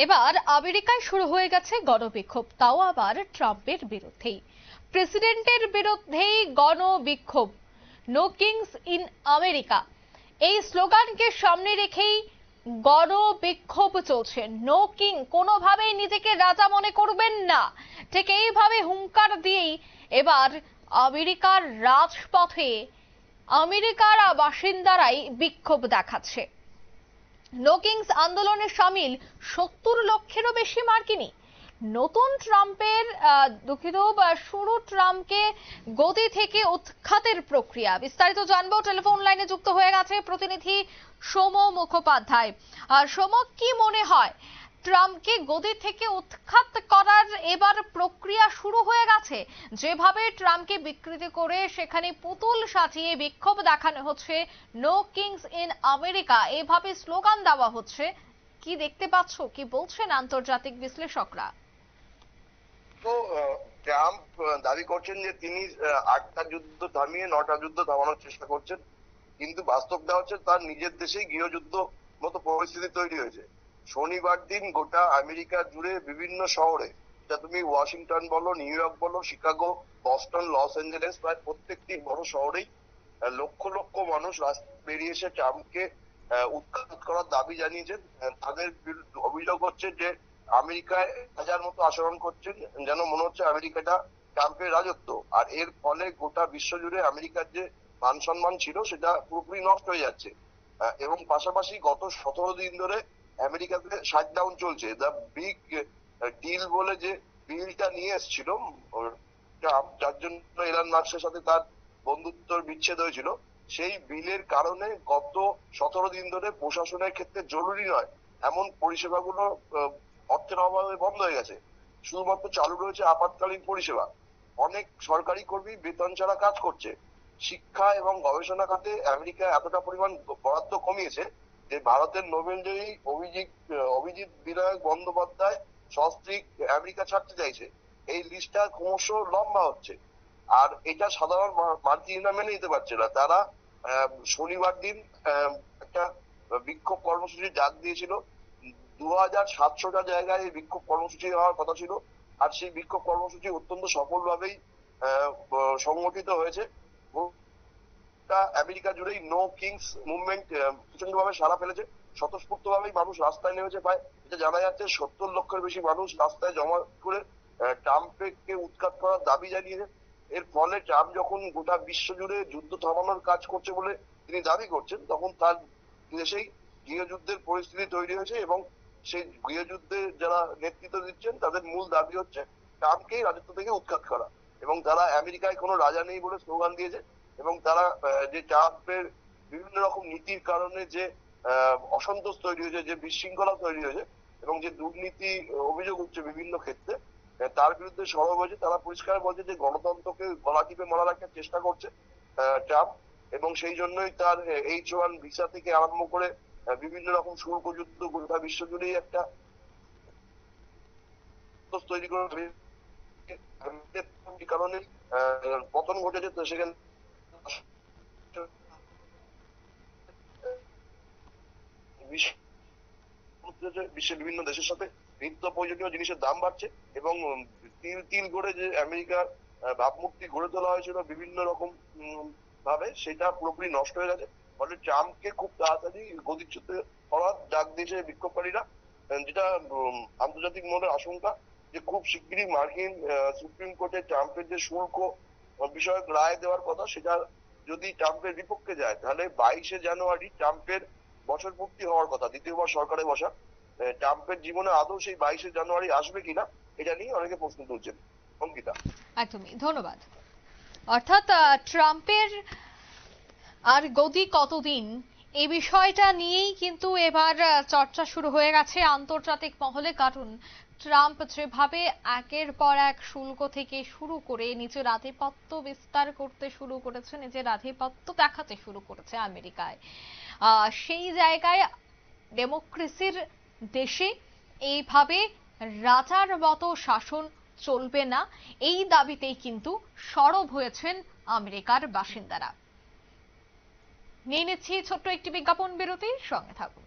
এবার আমেরিকায় শুরু হয়ে গেছে গণবিক্ষোভ, তাও আবার ট্রাম্পের বিরুদ্ধেই। প্রেসিডেন্টের বিরুদ্ধেই গণবিক্ষোভ। নো কিংস ইন আমেরিকা, এই স্লোগানকে সামনে রেখেই গণবিক্ষোভ চলছে। নো কিং, কোনোভাবেই নিজেকে রাজা মনে করবেন না, ঠিক এইভাবে হুঙ্কার দিয়েই এবার আমেরিকার রাজপথে আমেরিকার বাসিন্দারাই বিক্ষোভ দেখাচ্ছে। নো কিংস আন্দোলনে সামিল 70 লক্ষেরও বেশি মার্কিনী। নতুন ট্রাম্পের শুরু ট্রাম্পকে গদি থেকে উৎখাতের প্রক্রিয়া। বিস্তারিত জানবো, টেলিফোন লাইনে যুক্ত হয়ে গেছে প্রতিনিধি সোম মুখোপাধ্যায়। সোম, কি মনে হয়, ট্রাম্পকে গদি থেকে উৎখাত করার এবার প্রক্রিয়া শুরু হয়ে গেছে? যেভাবে ট্রাম্পকে বিকৃতি করে সেখানে পুতুল সাজিয়ে বিক্ষোভ দেখানো হচ্ছে, নো কিংস ইন আমেরিকা এভাবে স্লোগান দেওয়া হচ্ছে, কি দেখতে পাচ্ছ, কি বলছেন আন্তর্জাতিক বিশ্লেষকরা? তো ট্রাম্প দাবি করছেন যে তিনি 8টা যুদ্ধ থামিয়ে 9টা যুদ্ধ থামানোর চেষ্টা করছেন, কিন্তু বাস্তবটা হচ্ছে তার নিজের দেশেই গৃহযুদ্ধ মতো পরিস্থিতি তৈরি হয়েছে। শনিবার দিন গোটা আমেরিকা জুড়ে বিভিন্ন শহরে, যা তুমি ওয়াশিংটন বলো, নিউ ইয়র্ক বলো, শিকাগো, বস্টন, লস অ্যাঞ্জেলেস, প্রায় প্রত্যেকটি বড় শহরেই লক্ষ লক্ষ মানুষ রাস্তায় বেরিয়ে এসে ট্রাম্পকে উৎখাত করার দাবি জানিয়েছেন। তাদের অভিযোগ হচ্ছে যে আমেরিকায় রাজার মতো আচরণ করছেন, যেন মনে হচ্ছে আমেরিকাটা ট্রাম্পের রাজত্ব। আর এর ফলে গোটা বিশ্ব জুড়ে আমেরিকার যে মান সম্মান ছিল সেটা পুরোপুরি নষ্ট হয়ে যাচ্ছে। এবং পাশাপাশি গত 17 দিন ধরে আমেরিকাতে শাটডাউন চলছে। দ্য বিগ ডিল বলে যে বিলটা নিয়ে এসেছিল ট্রাম্প, যার জন্য এলন মাস্কের সাথে তার বন্ধুত্বর বিচ্ছেদ হয়েছিল, সেই বিলের কারণে গত 17 দিন ধরে প্রশাসনের ক্ষেত্রে জরুরি নয় এমন পরিষেবাগুলো অর্থের অভাবে বন্ধ হয়ে গেছে। শুধুমাত্র চালু রয়েছে আপাতকালীন পরিষেবা। অনেক সরকারি কর্মী বেতন ছাড়া কাজ করছে। শিক্ষা এবং গবেষণা খাতে আমেরিকা এতটা পরিমাণ বরাদ্দ কমিয়েছে যে ভারতের নোবেলজয়ী অভিজিৎ বিনায়ক বন্দ্যোপাধ্যায় সস্ত্রীক আমেরিকা ছাড়তে চাইছে। এই লিস্টটা ক্রমশ লম্বা হচ্ছে, আর এটা সাধারণ মার্কিনরা মেনে নিতে পারছে না। তারা শনিবার দিন একটা বিক্ষোভ কর্মসূচি ডাক দিয়েছিল। 2700টা জায়গায় এই বিক্ষোভ কর্মসূচি হওয়ার কথা ছিল, আর সেই বিক্ষোভ কর্মসূচি অত্যন্ত সফলভাবেই সংগঠিত হয়েছে। আমেরিকা জুড়েই নো কিংস মুভমেন্ট প্রচন্ডভাবে সাড়া ফেলেছে। স্বতঃস্ফূর্তভাবেই মানুষ রাস্তায় নেমেছে। প্রায় এটা জানা যাচ্ছে 70 লক্ষের বেশি মানুষ রাস্তায় জমা করে ট্রাম্পকে উৎখাত করার দাবি জানিয়েছে। এর ফলে ট্রাম্প যখন গোটা বিশ্ব জুড়ে যুদ্ধ থামানোর কাজ করছে বলে তিনি দাবি করছেন, তখন তার দেশেই গৃহযুদ্ধের পরিস্থিতি তৈরি হয়েছে। এবং সেই গৃহযুদ্ধে যারা নেতৃত্ব দিচ্ছেন তাদের মূল দাবি হচ্ছে ট্রাম্পকেই রাজত্ব থেকে উৎখাত করা। এবং তারা আমেরিকায় কোনো রাজা নেই বলে স্লোগান দিয়েছে। এবং তারা যে ট্রাম্পের বিভিন্ন রকম নীতির কারণে যে অসন্তোষ তৈরি হয়েছে, যে বিশৃঙ্খলা তৈরি হয়েছে এবং যে দুর্নীতি অভিযোগ হচ্ছে বিভিন্ন ক্ষেত্রে, তার বিরুদ্ধে সরব হয়েছে। তারা পরিষ্কার বলছে যে গণতন্ত্রকে গলা টিপে মারার একটা চেষ্টা করছে ট্রাম্প, এবং সেই জন্যই তার H1 ভিসা থেকে আরম্ভ করে বিভিন্ন রকম শুল্ক যুদ্ধ গোটা বিশ্ব জুড়েই একটা তৈরি করে কারণে পতন ঘটেছে। তো সেখানে বিশ্বের বিভিন্ন দেশের সাথে নিত্য প্রয়োজনীয় জিনিসের দাম বাড়ছে, এবং তিল তিল করে যে আমেরিকার ভাবমূর্তি গড়ে তোলা হয়েছিল বিভিন্ন রকম ভাবে, সেটা পুরোপুরি নষ্ট হয়ে গেছে। ফলে ট্রাম্পকে খুব তাড়াতাড়ি গদিচ্যুত করার ডাক দিয়েছে বিক্ষোভকারীরা, যেটা আন্তর্জাতিক মহলের আশঙ্কা যে খুব শিগগিরই মার্কিন সুপ্রিম কোর্টে ট্রাম্পের যে শুল্ক বিষয়ক রায় দেওয়ার কথা, সেটা যদি ট্রাম্পের বিপক্ষে যায়, তাহলে 22শে জানুয়ারি ট্রাম্পের বছর পূর্তি হওয়ার কথা, দ্বিতীয়বার সরকারে বসা। ট্রাম্পের জীবনে আদৌ সেই 22শে জানুয়ারি আসবে কিনা, এটা নিয়ে অনেকে প্রশ্ন তুলছেন। অঙ্কিতা, একদমই ধন্যবাদ। অর্থাৎ ট্রাম্পের আর গদি কতদিন, এই বিষয়টা নিয়েই কিন্তু এবার চর্চা শুরু হয়ে গেছে আন্তর্জাতিক মহলে। কারণ ট্রাম্প যেভাবে একের পর এক শুল্ক থেকে শুরু করে নিজের আধিপত্য বিস্তার করতে শুরু করেছে, নিজের আধিপত্য দেখাতে শুরু করেছে আমেরিকায়, সেই জায়গায় ডেমোক্রেসির দেশে এইভাবে রাজার মতো শাসন চলবে না, এই দাবিতেই কিন্তু সরব হয়েছেন আমেরিকার বাসিন্দারা। নিয়ে নিচ্ছি ছোট্ট একটি বিজ্ঞাপন বিরতি, সঙ্গে থাকুন।